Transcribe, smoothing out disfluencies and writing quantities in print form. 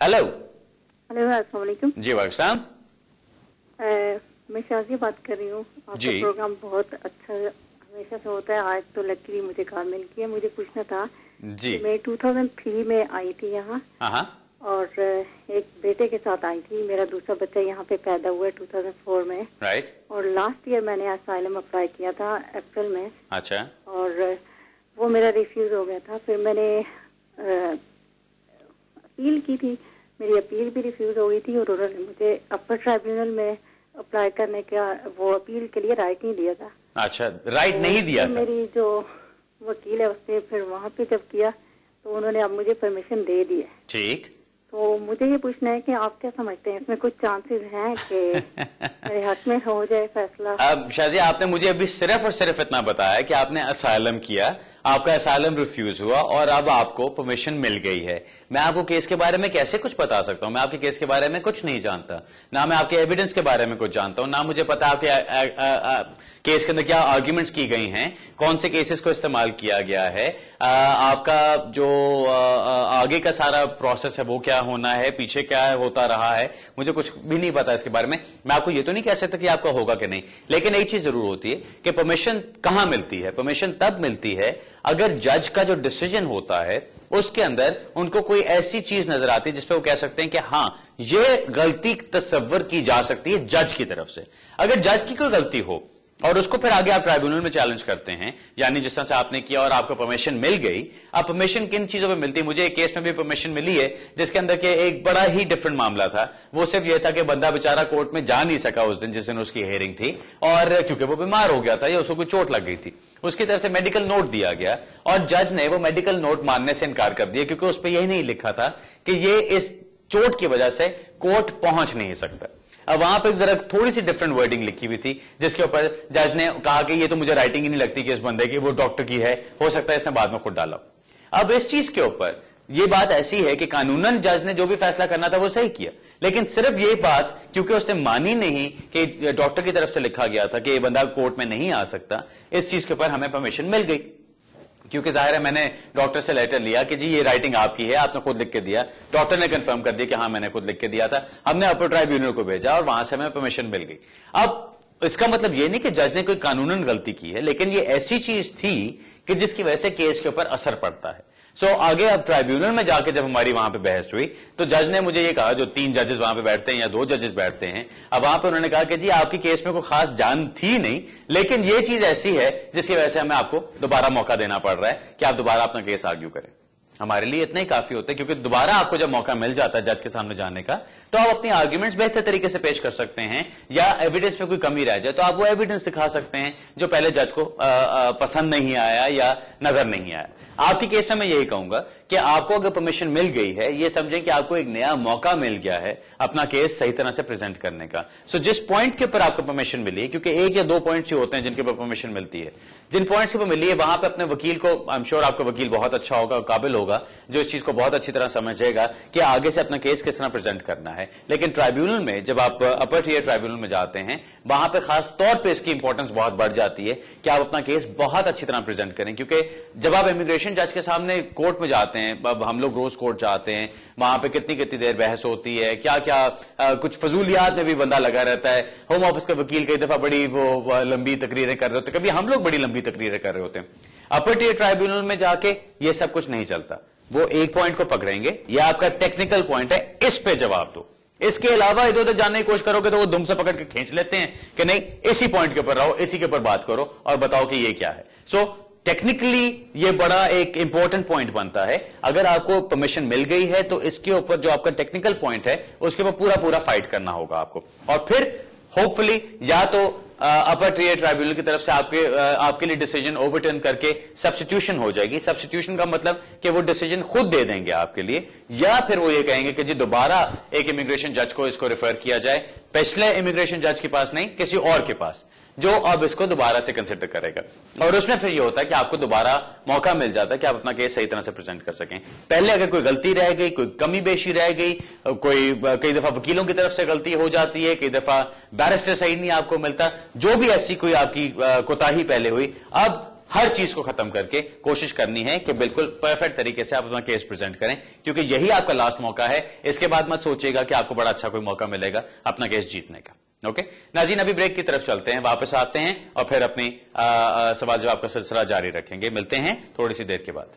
Hello. Hello, अस्सलाम वालेकुम। जी वालेकुम। मैं शाज़िया बात कर रही हूँ। आपका प्रोग्राम बहुत अच्छा हमेशा से होता है। आज तो लकीली मुझे कॉल मिल गया। मुझे पूछना था जी। मैं 2003 में आई थी यहाँ और एक बेटे के साथ आई थी। मेरा दूसरा बच्चा यहाँ पे पैदा हुआ 2004 में। राइट। और लास्ट ईयर मैंने असाइलम अप्लाई किया था अप्रैल में। अच्छा। और वो मेरा रिफ्यूज हो गया था। फिर मैंने अपील की थी, मेरी अपील भी रिफ्यूज हो गई थी और उन्होंने मुझे अपर ट्राइब्यूनल में अप्लाई करने का वो अपील के लिए राइट नहीं दिया था। अच्छा, राइट नहीं दिया था। मेरी जो वकील है उसने फिर वहाँ पे जब किया तो उन्होंने अब मुझे परमिशन दे दी है। ठीक। तो मुझे ये पूछना है कि आप क्या समझते हैं, इसमें कुछ चांसेस हैं कि मेरे हक में हो जाए फैसला? शाज़िया, आपने मुझे अभी सिर्फ और सिर्फ इतना बताया कि आपने असाइलम किया, आपका असाइलम रिफ्यूज हुआ और अब आपको परमिशन मिल गई है। मैं आपको केस के बारे में कैसे कुछ बता सकता हूं? मैं आपके केस के बारे में कुछ नहीं जानता, ना मैं आपके एविडेंस के बारे में कुछ जानता हूं, ना मुझे पता आपके केस के अंदर क्या आर्ग्यूमेंट्स की गई हैं, कौन से केसेस को इस्तेमाल किया गया है, आपका जो आगे का सारा प्रोसेस है वो क्या होना है, पीछे क्या होता रहा है, मुझे कुछ भी नहीं पता इसके बारे में। मैं आपको ये तो नहीं कह सकता कि आपका होगा कि नहीं, लेकिन एक चीज जरूर होती है कि परमिशन कहां मिलती है। परमिशन तब मिलती है अगर जज का जो डिसीजन होता है उसके अंदर उनको कोई ऐसी चीज नजर आती है जिसपे वो कह सकते हैं कि हां, ये गलती तस्वर की जा सकती है जज की तरफ से। अगर जज की कोई गलती हो और उसको फिर आगे आप ट्राइब्यूनल में चैलेंज करते हैं, यानी जिस तरह से आपने किया और आपको परमिशन मिल गई। अब परमिशन किन चीजों पे मिलती है? मुझे एक केस में भी परमिशन मिली है जिसके अंदर के एक बड़ा ही डिफरेंट मामला था। वो सिर्फ यह था कि बंदा बेचारा कोर्ट में जा नहीं सका उस दिन जिस दिन उसकी हियरिंग थी, और क्योंकि वो बीमार हो गया था या उसको कोई चोट लग गई थी। उसकी तरफ से मेडिकल नोट दिया गया और जज ने वो मेडिकल नोट मानने से इनकार कर दिया क्योंकि उस पर यह नहीं लिखा था कि ये इस चोट की वजह से कोर्ट पहुंच नहीं सकता। अब वहां पर जरा थोड़ी सी डिफरेंट वर्डिंग लिखी हुई थी जिसके ऊपर जज ने कहा कि ये तो मुझे राइटिंग ही नहीं लगती कि इस बंदे की, वो डॉक्टर की है, हो सकता है इसने बाद में खुद डाला। अब इस चीज के ऊपर ये बात ऐसी है कि कानूनन जज ने जो भी फैसला करना था वो सही किया, लेकिन सिर्फ ये बात क्योंकि उसने मानी नहीं कि डॉक्टर की तरफ से लिखा गया था कि ये बंदा कोर्ट में नहीं आ सकता, इस चीज के ऊपर हमें परमिशन मिल गई। क्योंकि जाहिर है मैंने डॉक्टर से लेटर लिया कि जी ये राइटिंग आपकी है, आपने खुद लिख के दिया। डॉक्टर ने कंफर्म कर दिया कि हाँ मैंने खुद लिख के दिया था। हमने अपर ट्राइब्यूनल को भेजा और वहां से हमें परमिशन मिल गई। अब इसका मतलब ये नहीं कि जज ने कोई कानूनन गलती की है, लेकिन ये ऐसी चीज थी कि जिसकी वजह से केस के ऊपर असर पड़ता है। आगे अब ट्राइब्यूनल में जाके जब हमारी वहां पे बहस हुई तो जज ने मुझे ये कहा, जो 3 जजेस वहां पे बैठते हैं या 2 जजेस बैठते हैं, अब वहां पे उन्होंने कहा कि जी आपकी केस में कोई खास जान थी नहीं, लेकिन ये चीज ऐसी है जिसकी वजह से हमें आपको दोबारा मौका देना पड़ रहा है कि आप दोबारा अपना केस आर्ग्यू करें। हमारे लिए इतना ही काफी होता है, क्योंकि दोबारा आपको जब मौका मिल जाता है जज के सामने जाने का तो आप अपनी आर्ग्यूमेंट्स बेहतर तरीके से पेश कर सकते हैं, या एविडेंस में कोई कमी रह जाए तो आप वो एविडेंस दिखा सकते हैं जो पहले जज को पसंद नहीं आया या नजर नहीं आया। आपकी केस में मैं यही कहूंगा कि आपको अगर परमिशन मिल गई है, ये समझें कि आपको एक नया मौका मिल गया है अपना केस सही तरह से प्रेजेंट करने का। जिस पॉइंट के ऊपर आपको परमिशन मिली है, क्योंकि 1 या 2 पॉइंट्स ही होते हैं जिनके ऊपर परमिशन मिलती है, जिन पॉइंट्स के ऊपर मिली है वहां पर अपने वकील को, आई एम श्योर आपका वकील बहुत अच्छा होगा, काबिल होगा, जो इस चीज को बहुत अच्छी तरह समझेगा कि आगे से अपना केस किस तरह प्रेजेंट करना है। लेकिन ट्राइब्यूनल में जब आप अपर टियर ट्राइब्यूनल में जाते हैं, वहां पर खास तौर पर इसकी इंपॉर्टेंस बहुत बढ़ जाती है कि आप अपना केस बहुत अच्छी तरह प्रेजेंट करें। क्योंकि जब आप इमिग्रेशन जज के सामने कोर्ट में जाते हैं, अब हम लोग रोज कोर्ट जाते हैं, वहां पे कितनी कितनी देर बहस होती है, क्या क्या कुछ फजूलियात में भी बंदा लगा रहता है। होम ऑफिस का वकील कई दफा बड़ी वो लंबी तकरीरें कर रहे होते हैं, कभी हम लोग बड़ी लंबी तकरीरें कर रहे होते हैं। अपर टियर ट्राइब्यूनल में जाके ये सब कुछ नहीं चलता। वो एक पॉइंट को पकड़ेंगे, ये आपका टेक्निकल पॉइंट है, इस पे जवाब दो। इसके अलावा इधर उधर जानने की कोशिश करोगे तो वो दुम से पकड़ के खींच लेते हैं कि नहीं, इसी पॉइंट के ऊपर रहो, इसी के ऊपर बात करो और बताओ कि ये क्या है। टेक्निकली ये बड़ा एक इंपॉर्टेंट पॉइंट बनता है। अगर आपको परमिशन मिल गई है तो इसके ऊपर जो आपका टेक्निकल पॉइंट है उसके ऊपर पूरा फाइट करना होगा आपको, और फिर होपफुली या तो अपर टियर ट्राइब्यूनल की तरफ से आपके लिए डिसीजन ओवरटर्न करके सब्स्टिट्यूशन हो जाएगी। सब्स्टिट्यूशन का मतलब कि वो डिसीजन खुद दे देंगे आपके लिए, या फिर वो ये कहेंगे कि जी दोबारा एक इमिग्रेशन जज को इसको रेफर किया जाए, पिछले इमिग्रेशन जज के पास नहीं, किसी और के पास, जो अब इसको दोबारा से कंसिडर करेगा। और उसमें फिर ये होता है कि आपको दोबारा मौका मिल जाता है कि आप अपना केस सही तरह से प्रेजेंट कर सकें। पहले अगर कोई गलती रह गई, कोई कमी बेशी रह गई, कई दफा वकीलों की तरफ से गलती हो जाती है, कई दफा बैरिस्टर सही नहीं आपको मिलता, जो भी ऐसी कोई आपकी कोताही पहले हुई, अब ہر چیز کو ختم کر کے کوشش کرنی ہے کہ بالکل پرفیکٹ طریقے سے آپ اپنا کیس پریزنٹ کریں، کیونکہ یہی آپ کا لاسٹ موقع ہے. اس کے بعد مت سوچیے گا کہ آپ کو بڑا اچھا کوئی موقع ملے گا اپنا کیس جیتنے کا. اوکے ناظرین، ابھی بریک کی طرف چلتے ہیں، واپس آتے ہیں اور پھر اپنی سوال جواب کا سلسلہ جاری رکھیں گے. ملتے ہیں تھوڑی سی دیر کے بعد.